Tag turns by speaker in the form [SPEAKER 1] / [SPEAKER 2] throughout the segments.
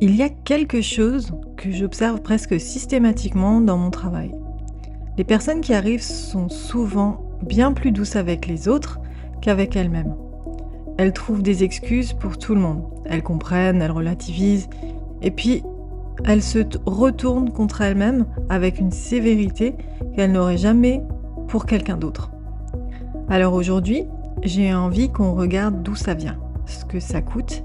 [SPEAKER 1] Il y a quelque chose que j'observe presque systématiquement dans mon travail. Les personnes qui arrivent sont souvent bien plus douces avec les autres qu'avec elles-mêmes. Elles trouvent des excuses pour tout le monde. Elles comprennent, elles relativisent, et puis elles retournent contre elles-mêmes avec une sévérité qu'elles n'auraient jamais pour quelqu'un d'autre. Alors aujourd'hui, j'ai envie qu'on regarde d'où ça vient, ce que ça coûte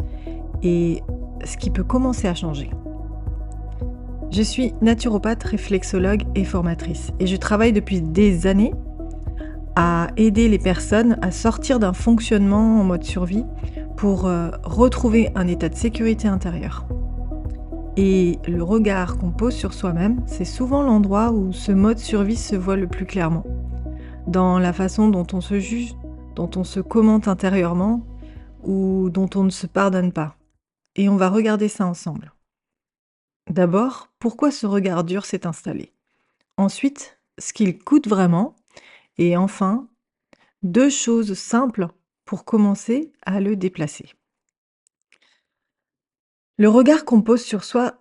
[SPEAKER 1] et ce qui peut commencer à changer. Je suis naturopathe, réflexologue et formatrice et je travaille depuis des années à aider les personnes à sortir d'un fonctionnement en mode survie pour retrouver un état de sécurité intérieure. Et le regard qu'on pose sur soi-même, c'est souvent l'endroit où ce mode survie se voit le plus clairement. Dans la façon dont on se juge, dont on se commente intérieurement ou dont on ne se pardonne pas. Et on va regarder ça ensemble. D'abord, pourquoi ce regard dur s'est installé? Ensuite, ce qu'il coûte vraiment. Et enfin, deux choses simples pour commencer à le déplacer. Le regard qu'on pose sur soi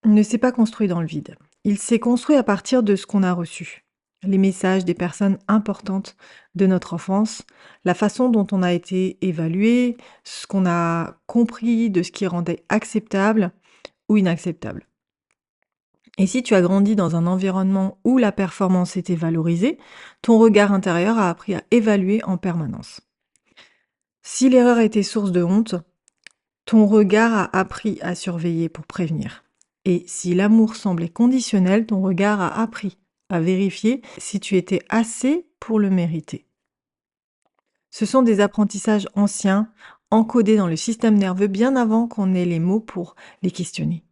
[SPEAKER 1] ne s'est pas construit dans le vide. Il s'est construit à partir de ce qu'on a reçu. Les messages des personnes importantes de notre enfance, la façon dont on a été évalué, ce qu'on a compris de ce qui rendait acceptable ou inacceptable. Et si tu as grandi dans un environnement où la performance était valorisée, ton regard intérieur a appris à évaluer en permanence. Si l'erreur était source de honte, ton regard a appris à surveiller pour prévenir. Et si l'amour semblait conditionnel, ton regard a appris à vérifier si tu étais assez pour le mériter. Ce sont des apprentissages anciens, encodés dans le système nerveux bien avant qu'on ait les mots pour les questionner.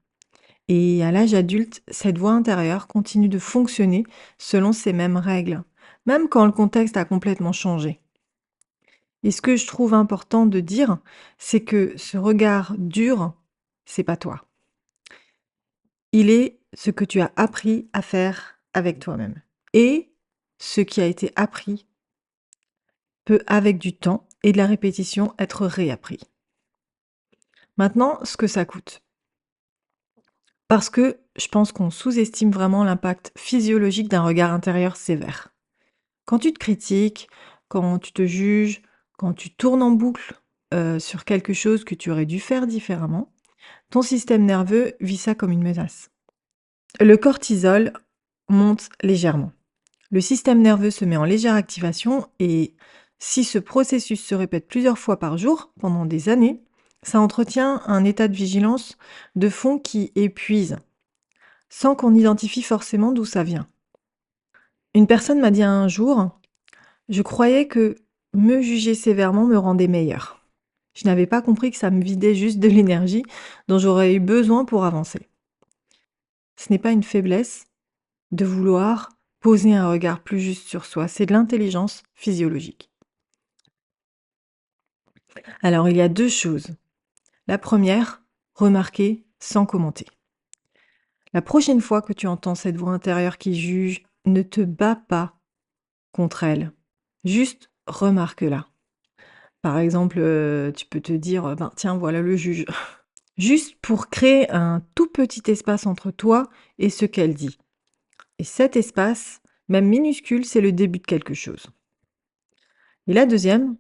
[SPEAKER 1] Et à l'âge adulte, cette voix intérieure continue de fonctionner selon ces mêmes règles, même quand le contexte a complètement changé. Et ce que je trouve important de dire, c'est que ce regard dur, c'est pas toi. Il est ce que tu as appris à faire avec toi-même. Et ce qui a été appris peut, avec du temps et de la répétition, être réappris. Maintenant, ce que ça coûte. Parce que je pense qu'on sous-estime vraiment l'impact physiologique d'un regard intérieur sévère. Quand tu te critiques, quand tu te juges, quand tu tournes en boucle sur quelque chose que tu aurais dû faire différemment, ton système nerveux vit ça comme une menace. Le cortisol monte légèrement. Le système nerveux se met en légère activation et si ce processus se répète plusieurs fois par jour pendant des années, ça entretient un état de vigilance de fond qui épuise, sans qu'on identifie forcément d'où ça vient. Une personne m'a dit un jour, je croyais que me juger sévèrement me rendait meilleure. Je n'avais pas compris que ça me vidait juste de l'énergie dont j'aurais eu besoin pour avancer. Ce n'est pas une faiblesse de vouloir poser un regard plus juste sur soi, c'est de l'intelligence physiologique. Alors il y a deux choses. La première, remarquer sans commenter. La prochaine fois que tu entends cette voix intérieure qui juge, ne te bats pas contre elle. Juste remarque-la. Par exemple, tu peux te dire, ben tiens, voilà le juge. Juste pour créer un tout petit espace entre toi et ce qu'elle dit. Et cet espace, même minuscule, c'est le début de quelque chose. Et la deuxième,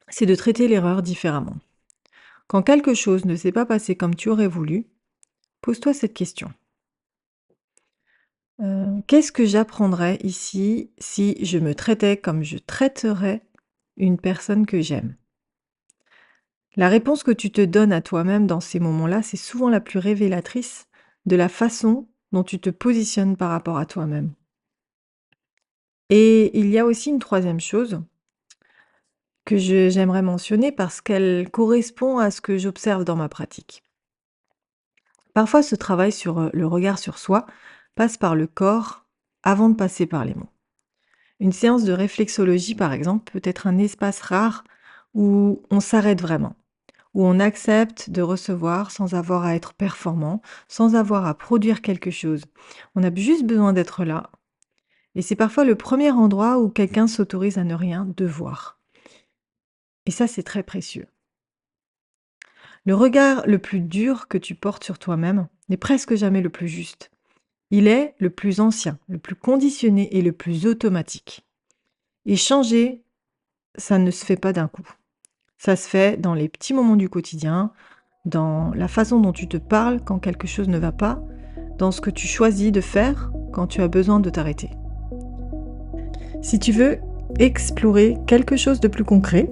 [SPEAKER 1] c'est de traiter l'erreur différemment. Quand quelque chose ne s'est pas passé comme tu aurais voulu, pose-toi cette question. Qu'est-ce que j'apprendrais ici si je me traitais comme je traiterais une personne que j'aime? La réponse que tu te donnes à toi-même dans ces moments-là, c'est souvent la plus révélatrice de la façon dont tu te positionnes par rapport à toi-même. Et il y a aussi une troisième chose que j'aimerais mentionner parce qu'elle correspond à ce que j'observe dans ma pratique. Parfois, ce travail sur le regard sur soi passe par le corps avant de passer par les mots. Une séance de réflexologie, par exemple, peut être un espace rare où on s'arrête vraiment, où on accepte de recevoir sans avoir à être performant, sans avoir à produire quelque chose. On a juste besoin d'être là. Et c'est parfois le premier endroit où quelqu'un s'autorise à ne rien devoir. Et ça, c'est très précieux. Le regard le plus dur que tu portes sur toi-même n'est presque jamais le plus juste. Il est le plus ancien, le plus conditionné et le plus automatique. Et changer, ça ne se fait pas d'un coup. Ça se fait dans les petits moments du quotidien, dans la façon dont tu te parles quand quelque chose ne va pas, dans ce que tu choisis de faire quand tu as besoin de t'arrêter. Si tu veux explorer quelque chose de plus concret,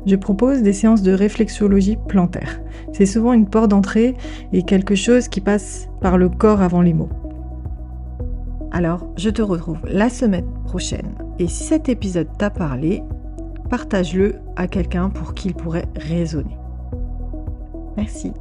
[SPEAKER 1] je propose des séances de réflexologie plantaire. C'est souvent une porte d'entrée et quelque chose qui passe par le corps avant les mots. Alors, je te retrouve la semaine prochaine. Et si cet épisode t'a parlé, partage-le à quelqu'un pour qui il pourrait résonner. Merci.